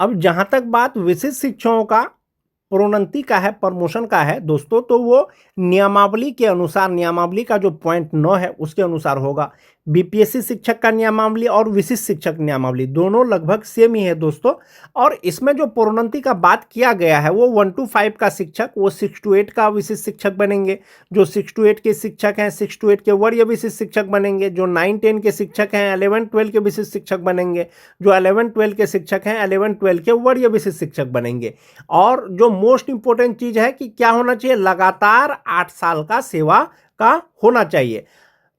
अब जहाँ तक बात विशिष्ट शिक्षकों का प्रोन्नति का है, प्रमोशन का है दोस्तों, तो वो नियमावली के अनुसार, नियमावली का जो पॉइंट 9 है उसके अनुसार होगा। बीपीएससी शिक्षक का नियमावली और विशिष्ट शिक्षक नियमावली दोनों लगभग सेम ही है दोस्तों। और इसमें जो प्रोन्नति का बात किया गया है वो 1 to 5 का शिक्षक वो 6 to 8 का विशिष्ट शिक्षक बनेंगे। जो 6 to 8 के शिक्षक हैं 6 to 8 के वरीय विशिष्ट शिक्षक बनेंगे। जो 9-10 के शिक्षक हैं 11-12 के विशिष्ट शिक्षक बनेंगे। जो 11-12 के शिक्षक हैं 11-12 के वरीय विशिष्ट शिक्षक बनेंगे। और जो मोस्ट इंपॉर्टेंट चीज है कि क्या होना चाहिए, लगातार 8 साल का सेवा का होना चाहिए।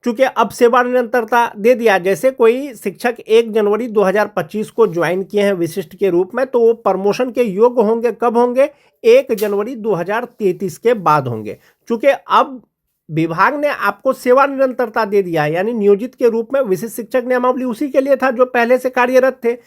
चूंकि अब सेवा निरंतरता दे दिया, जैसे कोई शिक्षक 1 जनवरी 2025 को ज्वाइन किए हैं विशिष्ट के रूप में, तो वो प्रमोशन के योग्य होंगे कब होंगे, 1 जनवरी 2033 के बाद होंगे। चूंकि अब विभाग ने आपको सेवा निरंतरता दे दिया है, यानी नियोजित के रूप में विशिष्ट शिक्षक नियमावली उसी के लिए था जो पहले से कार्यरत थे।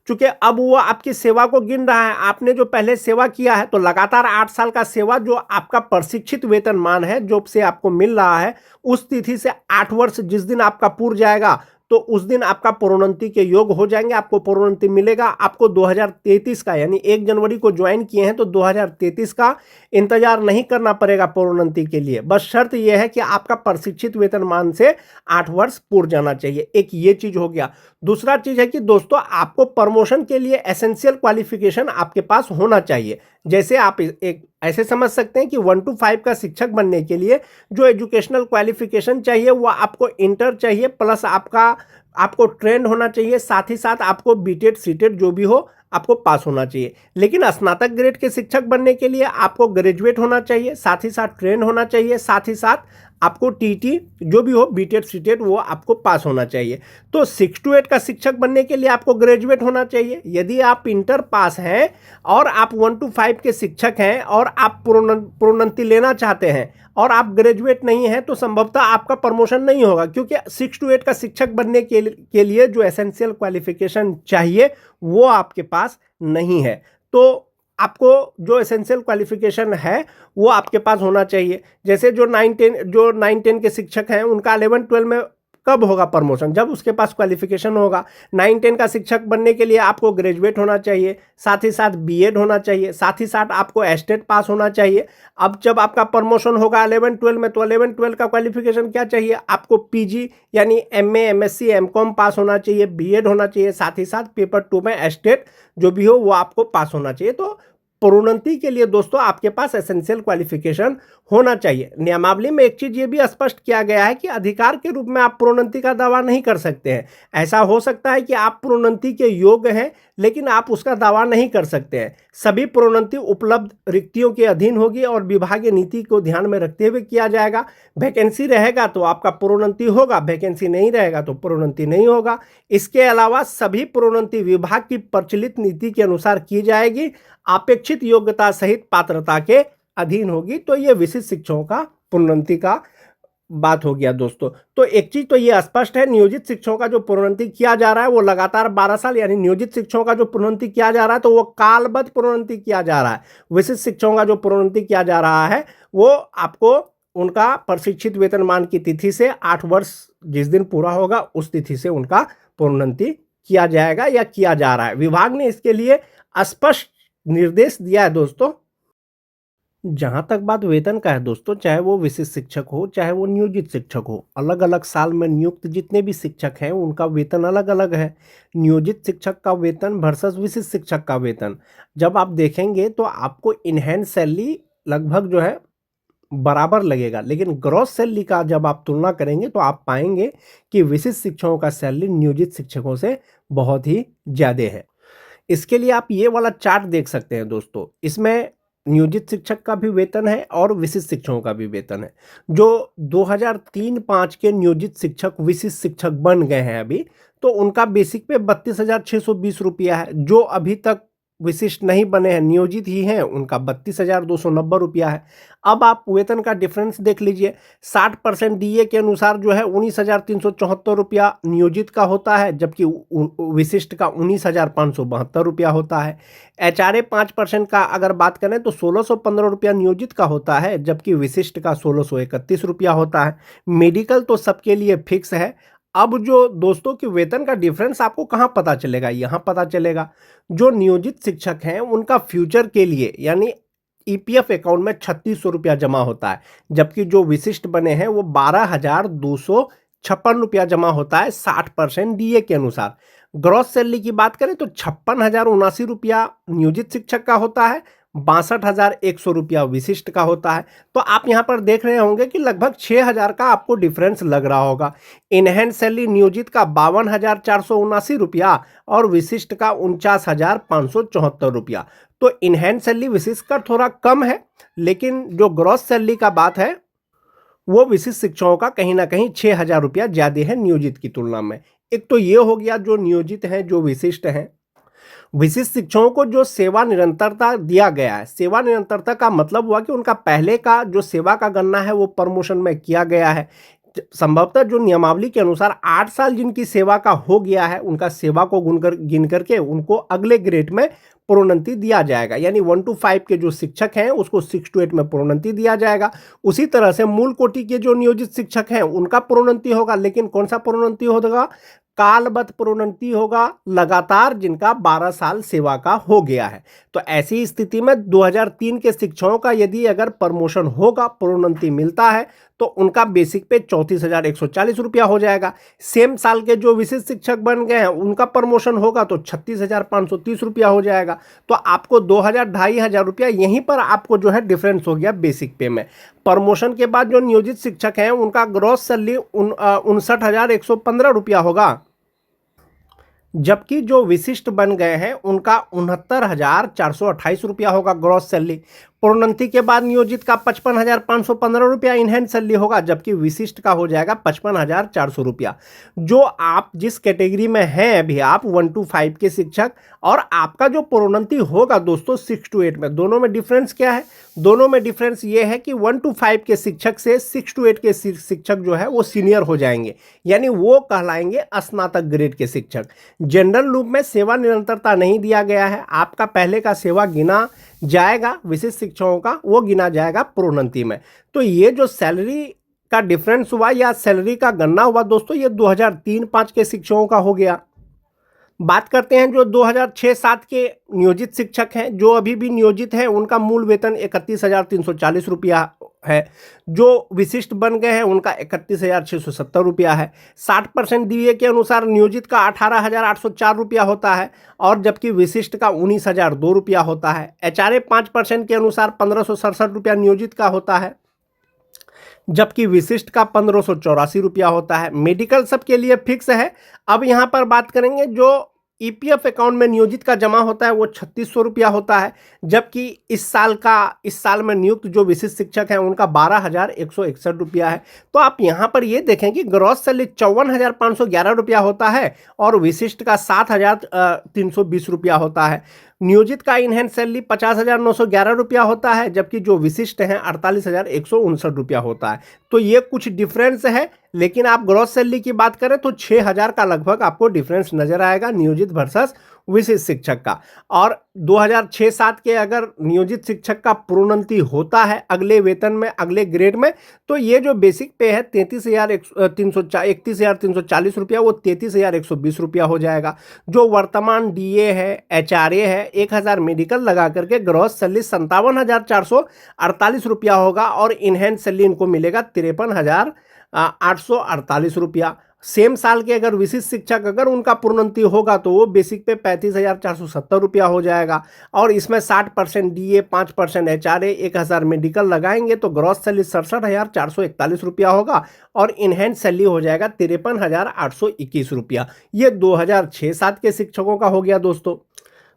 चूंकि अब वो आपकी सेवा को गिन रहा है, आपने जो पहले सेवा किया है, तो लगातार 8 साल का सेवा जो आपका प्रशिक्षित वेतनमान है जो से आपको मिल रहा है, उस तिथि से 8 वर्ष जिस दिन आपका पूर्ण जाएगा तो उस दिन आपका प्रोन्नति के योग्य हो जाएंगे, आपको प्रोन्नति मिलेगा। आपको 2033 का, यानी 1 जनवरी को ज्वाइन किए हैं तो 2033 का इंतजार नहीं करना पड़ेगा प्रोन्नति के लिए। बस शर्त यह है कि आपका प्रशिक्षित वेतनमान से 8 वर्ष पूर्ण जाना चाहिए। एक ये चीज हो गया। दूसरा चीज है कि दोस्तों आपको प्रमोशन के लिए एसेंशियल क्वालिफिकेशन आपके पास होना चाहिए। जैसे आप एक ऐसे समझ सकते हैं कि 1 to 5 का शिक्षक बनने के लिए जो एजुकेशनल क्वालिफिकेशन चाहिए वो आपको इंटर चाहिए, प्लस आपको ट्रेंड होना चाहिए, साथ ही साथ आपको बीटेड सीटेड जो भी हो आपको पास होना चाहिए। लेकिन स्नातक ग्रेड के शिक्षक बनने के लिए आपको ग्रेजुएट होना चाहिए, साथ ही साथ ट्रेंड होना चाहिए, साथ ही साथ आपको टीटी जो भी हो बीटेड सीटेड वो आपको पास होना चाहिए। तो 6 to 8 का शिक्षक बनने के लिए आपको ग्रेजुएट होना चाहिए। यदि आप इंटर पास हैं और आप 1 to 5 के शिक्षक हैं और आप प्रोन्नति लेना चाहते हैं और आप ग्रेजुएट नहीं हैं, तो संभवतः आपका प्रमोशन नहीं होगा, क्योंकि 6 to 8 का शिक्षक बनने के लिए जो एसेंशियल क्वालिफिकेशन चाहिए वो आपके पास नहीं है। तो आपको जो एसेंशियल क्वालिफिकेशन है वो आपके पास होना चाहिए। जैसे जो 9-10 के शिक्षक हैं उनका 11-12 में कब होगा प्रमोशन, जब उसके पास क्वालिफिकेशन होगा। 9-10 का शिक्षक बनने के लिए आपको ग्रेजुएट होना चाहिए, साथ ही साथ बीएड होना चाहिए, साथ ही साथ आपको एस्टेट पास होना चाहिए। अब जब आपका प्रमोशन होगा 11-12 में, तो 11-12 का क्वालिफिकेशन क्या चाहिए, आपको पीजी यानी एमए एमएससी एमकॉम पास होना चाहिए, बीएड होना चाहिए, साथ ही साथ पेपर 2 में एस्टेट जो भी हो वो आपको पास होना चाहिए। तो प्रोन्नति के लिए दोस्तों आपके पास एसेंशियल क्वालिफिकेशन होना चाहिए। नियमावली में एक चीज ये भी स्पष्ट किया गया है कि अधिकार के रूप में आप प्रोन्नति का दावा नहीं कर सकते हैं। ऐसा हो सकता है कि आप प्रोन्नति के योग्य हैं लेकिन आप उसका दावा नहीं कर सकते हैं। सभी प्रोन्नति उपलब्ध रिक्तियों के अधीन होगी और विभागीय नीति को ध्यान में रखते हुए किया जाएगा। वैकेंसी रहेगा तो आपका प्रोन्नति होगा, वैकेंसी नहीं रहेगा तो प्रोन्नति नहीं होगा। इसके अलावा सभी प्रोन्नति विभाग की प्रचलित नीति के अनुसार की जाएगी, अपेक्षित योग्यता सहित पात्रता के अधीन होगी। तो ये विशिष्ट शिक्षकों का प्रोन्नति का बात हो गया दोस्तों। तो एक चीज तो ये स्पष्ट है, नियोजित शिक्षकों का जो प्रोन्नति किया जा रहा है वो लगातार 12 साल, यानी नियोजित शिक्षकों का जो प्रोन्नति किया जा रहा है तो वो कालबद्ध प्रोन्नति किया जा रहा है। विशिष्ट शिक्षकों का जो प्रोन्नति किया जा रहा है वो आपको उनका प्रशिक्षित वेतनमान की तिथि से 8 वर्ष जिस दिन पूरा होगा उस तिथि से उनका प्रोन्नति किया जाएगा या किया जा रहा है। विभाग ने इसके लिए स्पष्ट निर्देश दिया है दोस्तों। जहां तक बात वेतन का है दोस्तों, चाहे वो विशिष्ट शिक्षक हो चाहे वो नियोजित शिक्षक हो, अलग अलग साल में नियुक्त जितने भी शिक्षक हैं उनका वेतन अलग अलग है। नियोजित शिक्षक का वेतन वर्सेस विशिष्ट शिक्षक का वेतन जब आप देखेंगे तो आपको इनहैंड सैलरी लगभग जो है बराबर लगेगा, लेकिन ग्रॉस सैलरी का जब आप तुलना करेंगे तो आप पाएंगे कि विशिष्ट शिक्षकों का सैलरी नियोजित शिक्षकों से बहुत ही ज़्यादा है। इसके लिए आप ये वाला चार्ट देख सकते हैं दोस्तों। इसमें नियोजित शिक्षक का भी वेतन है और विशिष्ट शिक्षकों का भी वेतन है। जो 2003-05 के नियोजित शिक्षक विशिष्ट शिक्षक बन गए हैं अभी, तो उनका बेसिक पे 32,620 रुपया है। जो अभी तक विशिष्ट नहीं बने हैं, नियोजित ही हैं, उनका 32,290 रुपया है। अब आप वेतन का डिफरेंस देख लीजिए। 60% डीए के अनुसार जो है 19,374 रुपया नियोजित का होता है, जबकि विशिष्ट का 19,572 रुपया होता है। एचआरए 5% का अगर बात करें तो 1,615 रुपया नियोजित का होता है, जबकि विशिष्ट का 1,631 रुपया होता है। मेडिकल तो सबके लिए फिक्स है, अब जो दोस्तों की वेतन का डिफरेंस आपको कहाँ पता चलेगा, यहाँ पता चलेगा। जो नियोजित शिक्षक हैं उनका फ्यूचर के लिए यानी ईपीएफ अकाउंट में 3600 रुपया जमा होता है, जबकि जो विशिष्ट बने हैं वो 12,256 रुपया जमा होता है 60% डीए के अनुसार। ग्रॉस सैलरी की बात करें तो 56,079 रुपया नियोजित शिक्षक का होता है, 62,100 रुपया विशिष्ट का होता है। तो आप यहाँ पर देख रहे होंगे कि लगभग 6,000 का आपको डिफरेंस लग रहा होगा। इनहैंड सैलरी नियोजित का 52,479 रुपया और विशिष्ट का 49,574 रुपया। तो इनहैंड सैलरी विशिष्ट का थोड़ा कम है, लेकिन जो ग्रॉस सैलरी का बात है वो विशिष्ट शिक्षकों का कहीं ना कहीं 6,000 रुपया ज़्यादा है नियोजित की तुलना में। एक तो ये हो गया जो नियोजित हैं, जो विशिष्ट हैं। विशिष्ट शिक्षकों को जो सेवा निरंतरता दिया गया है, सेवा निरंतरता का मतलब हुआ कि उनका पहले का जो सेवा का गणना है वो प्रमोशन में किया गया है। संभवतः जो नियमावली के अनुसार 8 साल जिनकी सेवा का हो गया है, उनका सेवा को गिन करके उनको अगले ग्रेड में प्रोन्नति दिया जाएगा। यानी 1 to 5 के जो शिक्षक हैं उसको 6 to 8 में प्रोन्नति दिया जाएगा। उसी तरह से मूल कोटि के जो नियोजित शिक्षक हैं उनका प्रोन्नति होगा, लेकिन कौन सा प्रोन्नति होगा? कालबद्ध प्रोन्नति होगा, लगातार जिनका 12 साल सेवा का हो गया है। तो ऐसी स्थिति में 2003 के शिक्षकों का यदि अगर प्रमोशन होगा, प्रोन्नति मिलता है, तो उनका बेसिक पे 34,140 रुपया हो जाएगा। सेम साल के जो विशिष्ट शिक्षक बन गए हैं उनका प्रमोशन होगा तो 36,530 रुपया हो जाएगा। तो आपको 2,000-2,500 रुपया यहीं पर आपको जो है डिफरेंस हो गया बेसिक पे में। प्रमोशन के बाद जो नियोजित शिक्षक हैं उनका ग्रॉस सैलरी 59,115 रुपया होगा, जबकि जो विशिष्ट बन गए हैं उनका 69,428 रुपया होगा ग्रॉस सैलरी। प्रोन्नति के बाद नियोजित का 55,515 रुपया इनहैंड सैलरी होगा, जबकि विशिष्ट का हो जाएगा 55,400 रुपया। जो आप जिस कैटेगरी में हैं अभी आप 1 to 5 के शिक्षक, और आपका जो प्रोन्नति होगा दोस्तों 6 to 8 में, दोनों में डिफरेंस क्या है? दोनों में डिफरेंस ये है कि 1 to 5 के शिक्षक से 6 to 8 के शिक्षक जो है वो सीनियर हो जाएंगे, यानी वो कहलाएंगे स्नातक ग्रेड के शिक्षक। जनरल रूप में सेवा निरंतरता नहीं दिया गया है, आपका पहले का सेवा गिना जाएगा, विशिष्ट शिक्षकों का वो गिना जाएगा प्रोन्नति में। तो ये जो सैलरी का डिफरेंस हुआ या सैलरी का गणना हुआ दोस्तों, ये 2003-5 के शिक्षकों का हो गया। बात करते हैं जो 2006-7 के नियोजित शिक्षक हैं, जो अभी भी नियोजित हैं, उनका मूल वेतन 31,340 रुपया है। जो विशिष्ट बन गए हैं उनका 31,670 रुपया है। 60% डीए के अनुसार नियोजित का 18,804 रुपया होता है, और जबकि विशिष्ट का 19,002 रुपया होता है। एचआरए 5% के अनुसार 1,567 रुपया नियोजित का होता है, जबकि विशिष्ट का 1,584 रुपया होता है। मेडिकल सबके लिए फिक्स है। अब यहाँ पर बात करेंगे जो ईपीएफ अकाउंट में नियोजित का जमा होता है वो 3,600 रुपया होता है, जबकि इस साल में नियुक्त जो विशिष्ट शिक्षक हैं उनका 12,161 रुपया है। तो आप यहाँ पर ये देखें कि ग्रॉस सैलरी 54,511 रुपया होता है और विशिष्ट का 7,320 रुपया होता है। नियोजित का इनहैंड सैलरी 50,911 रुपया होता है, जबकि जो विशिष्ट हैं 48,159 रुपया होता है। तो ये कुछ डिफरेंस है, लेकिन आप ग्रॉस सैलरी की बात करें तो 6,000 का लगभग आपको डिफरेंस नजर आएगा नियोजित वर्सेस विशिष्ट शिक्षक का। और 2006-7 के अगर नियोजित शिक्षक का प्रोन्नति होता है अगले वेतन में, अगले ग्रेड में, तो ये जो बेसिक पे है 31,340 रुपया, वो 33,120 रुपया हो जाएगा। जो वर्तमान डीए है, एचआरए है, 1,000 मेडिकल लगा करके ग्रॉस सैलरी 57,448 रुपया होगा, और इनहैंड सैलरी इनको मिलेगा 53,848 रुपया। सेम साल के अगर विशिष्ट शिक्षक अगर उनका प्रोन्नति होगा तो वो बेसिक पे 35,470 रुपया हो जाएगा, और इसमें 60% डीए, 5% एचआरए, 1,000 मेडिकल लगाएंगे तो ग्रॉस सैलरी 67,441 रुपया होगा, और इनहैंड सैलरी हो जाएगा 53,821 रुपया। ये 2006-7 के शिक्षकों का हो गया दोस्तों।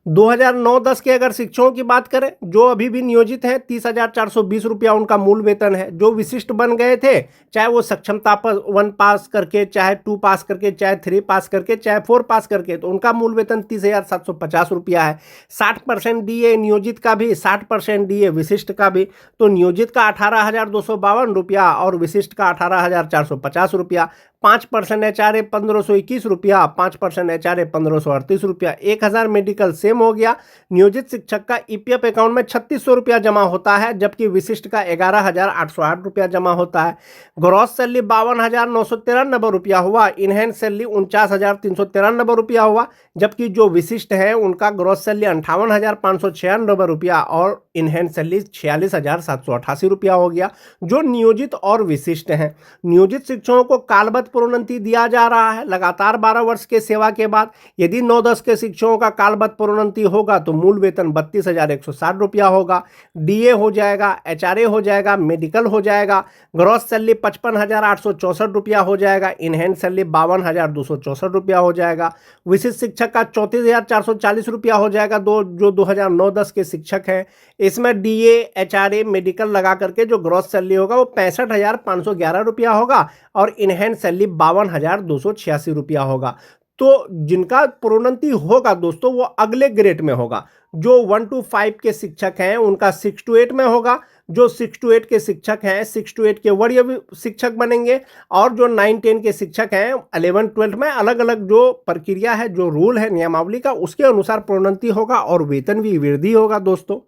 2009-10 के अगर शिक्षकों की बात करें जो अभी भी नियोजित हैं, 30,420 रुपया उनका मूल वेतन है। जो विशिष्ट बन गए थे, चाहे वो सक्षमता पर 1 पास करके, चाहे 2 पास करके, चाहे 3 पास करके, चाहे 4 पास करके, तो उनका मूल वेतन 30,750 रुपया है। 60% डीए नियोजित का भी, 60% डीए विशिष्ट का भी। तो नियोजित का 18,252 रुपया और विशिष्ट का 18,450 रुपया। 5% HRA 1521 रुपया, 5% HRA 1538 रुपया, 1000 मेडिकल सेम हो गया। नियोजित शिक्षक का EPF अकाउंट में 3600 रुपया जमा होता है, जबकि विशिष्ट का 11,808 रुपया जमा होता है। ग्रॉस सैलरी 52,993 रुपया हुआ, इनहेंस सैलरी 49,393 रुपया हुआ, जबकि जो विशिष्ट है उनका ग्रॉस सैलरी 58,596 रुपया और इनहेंस सैलरी 46,788 रुपया हो गया। जो नियोजित और विशिष्ट हैं, नियोजित शिक्षकों को कालबद्ध प्रोन्नति दिया जा रहा है लगातार 12 वर्ष के सेवा के बाद। यदि 9-10 के शिक्षकों का कालबद्ध प्रोन्नति होगा तो मूल वेतन 32,160 रुपया होगा, DA हो जाएगा, HRA हो जाएगा, मेडिकल हो जाएगा, ग्रॉस सैलरी 55,864 रुपया हो जाएगा, इनहेंस सैलरी 52,264 रुपया हो जाएगा। विशिष्ट शिक्षक का 34,440 रुपया हो जाएगा, जो 2009-10 के शिक्षक हैं। इसमें DA, HRA, मेडिकल लगा करके जो ग्रॉस सैलरी होगा वो 65,511 रुपया होगा और इनहेंस सैलरी 52,286 रुपया होगा। तो जिनका प्रोन्नति होगा दोस्तों वो अगले ग्रेड में होगा। जो 1 to 5 के शिक्षक हैं उनका 6 to 8 में होगा, जो 6 to 8 के शिक्षक हैं 6 to 8 के वरीय शिक्षक बनेंगे, और जो 9-10 के शिक्षक हैं 11-12 में अलग अलग जो प्रक्रिया है, जो रूल है नियमावली का, उसके अनुसार प्रोन्नति होगा और वेतन भी वृद्धि होगा दोस्तों।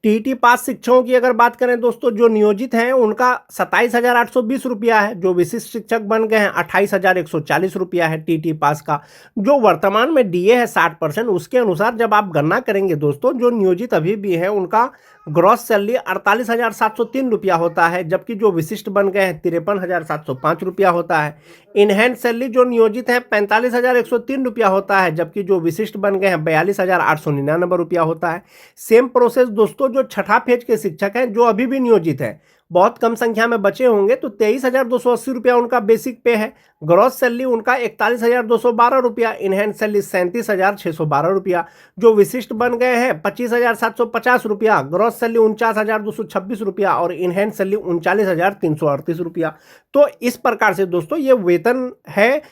टीईटी पास शिक्षकों की अगर बात करें दोस्तों, जो नियोजित हैं उनका 27,820 रुपया है, जो विशिष्ट शिक्षक बन गए हैं 28,140 रुपया है टीईटी पास का। जो वर्तमान में DA है 60%, उसके अनुसार जब आप गणना करेंगे दोस्तों, जो नियोजित अभी भी है उनका ग्रॉस सैलरी 48,703 रुपया होता है, जबकि जो विशिष्ट बन गए हैं 53,705 रुपया होता है। इनहेंस सैलरी जो नियोजित है 45,103 रुपया होता है, जबकि जो विशिष्ट बन गए हैं 42,899 रुपया होता है। सेम प्रोसेस दोस्तों जो छठा फेज के शिक्षक हैं जो अभी भी नियोजित हैं, बहुत कम संख्या में बचे होंगे, तो 23,280 रुपया उनका बेसिक पे है। ग्रॉस सैलरी उनका 41,212 रुपया, इनहेंस सैलरी 37,612 रुपया। जो विशिष्ट बन गए हैं 25,750 रुपया, ग्रॉस सैलरी 49,226 रुपया और इनहेंस सैलरी 39,338 रुपया। तो इस प्रकार से दोस्तों ये वेतन है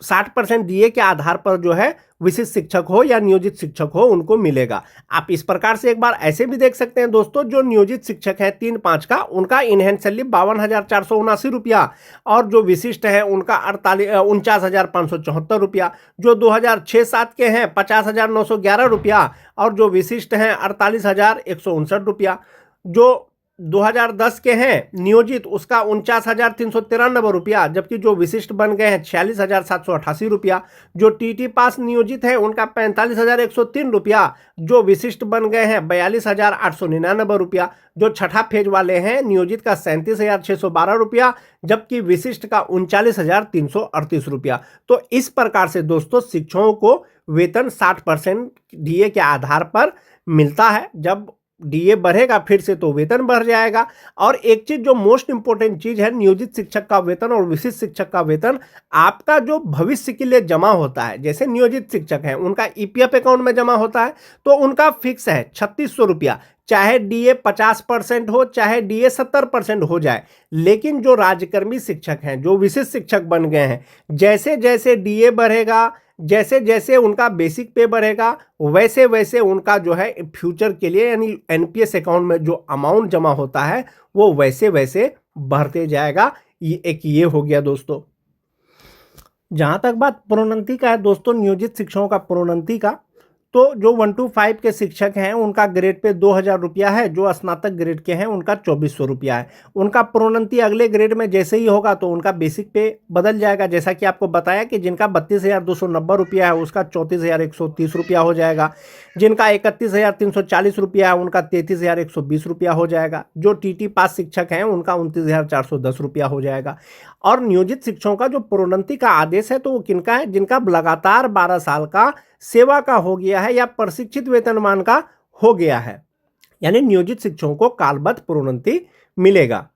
60% DA के आधार पर जो है विशिष्ट शिक्षक हो या नियोजित शिक्षक हो उनको मिलेगा। आप इस प्रकार से एक बार ऐसे भी देख सकते हैं दोस्तों, जो नियोजित शिक्षक है 3-5 का, उनका इनहेंस सैलरी 52,479 रुपया और जो विशिष्ट है उनका 49,574 रुपया। जो 2006-7 के हैं 50,911 रुपया और जो विशिष्ट हैं 48,159 रुपया। जो 2010 के हैं नियोजित उसका 49,393 रुपया, जबकि जो विशिष्ट बन गए हैं 46,788 रुपया। जो टीटी पास नियोजित है उनका 45,103 रुपया, जो विशिष्ट बन गए हैं 42,899 रुपया। जो छठा फेज वाले हैं नियोजित का 37,612 रुपया, जबकि विशिष्ट का 39,338 रुपया। तो इस प्रकार से दोस्तों शिक्षकों को वेतन 60% DA के आधार पर मिलता है। जब DA बढ़ेगा फिर से तो वेतन बढ़ जाएगा। और एक चीज जो मोस्ट इंपॉर्टेंट चीज है, नियोजित शिक्षक का वेतन और विशिष्ट शिक्षक का वेतन आपका जो भविष्य के लिए जमा होता है, जैसे नियोजित शिक्षक हैं उनका EPF अकाउंट में जमा होता है तो उनका फिक्स है 3600 रुपया, चाहे DA 50% हो चाहे DA 70% हो जाए। लेकिन जो राज्यकर्मी शिक्षक हैं, जो विशिष्ट शिक्षक बन गए हैं, जैसे जैसे DA बढ़ेगा, जैसे जैसे उनका बेसिक पे बढ़ेगा, वैसे वैसे उनका जो है फ्यूचर के लिए यानी NPS अकाउंट में जो अमाउंट जमा होता है वो वैसे वैसे बढ़ते जाएगा। ये हो गया दोस्तों। जहाँ तक बात प्रोन्नति का है दोस्तों, नियोजित शिक्षकों का प्रोन्नति का, तो जो 1 to 5 के शिक्षक हैं उनका ग्रेड पे 2,000 रुपया है, जो स्नातक ग्रेड के हैं उनका 2,400 रुपया है। उनका प्रोन्नति अगले ग्रेड में जैसे ही होगा तो उनका बेसिक पे बदल जाएगा। जैसा कि आपको बताया कि जिनका 32,290 रुपया है उसका 34,130 रुपया हो जाएगा, जिनका 31,340 रुपया है उनका 33,120 रुपया हो जाएगा। जो TT पास शिक्षक हैं उनका 29,410 रुपया हो जाएगा। और नियोजित शिक्षकों का जो प्रोन्नति का आदेश है तो वो किनका है, जिनका लगातार 12 साल का सेवा का हो गया है या प्रशिक्षित वेतनमान का हो गया है, यानी नियोजित शिक्षकों को कालबद्ध प्रोन्नति मिलेगा।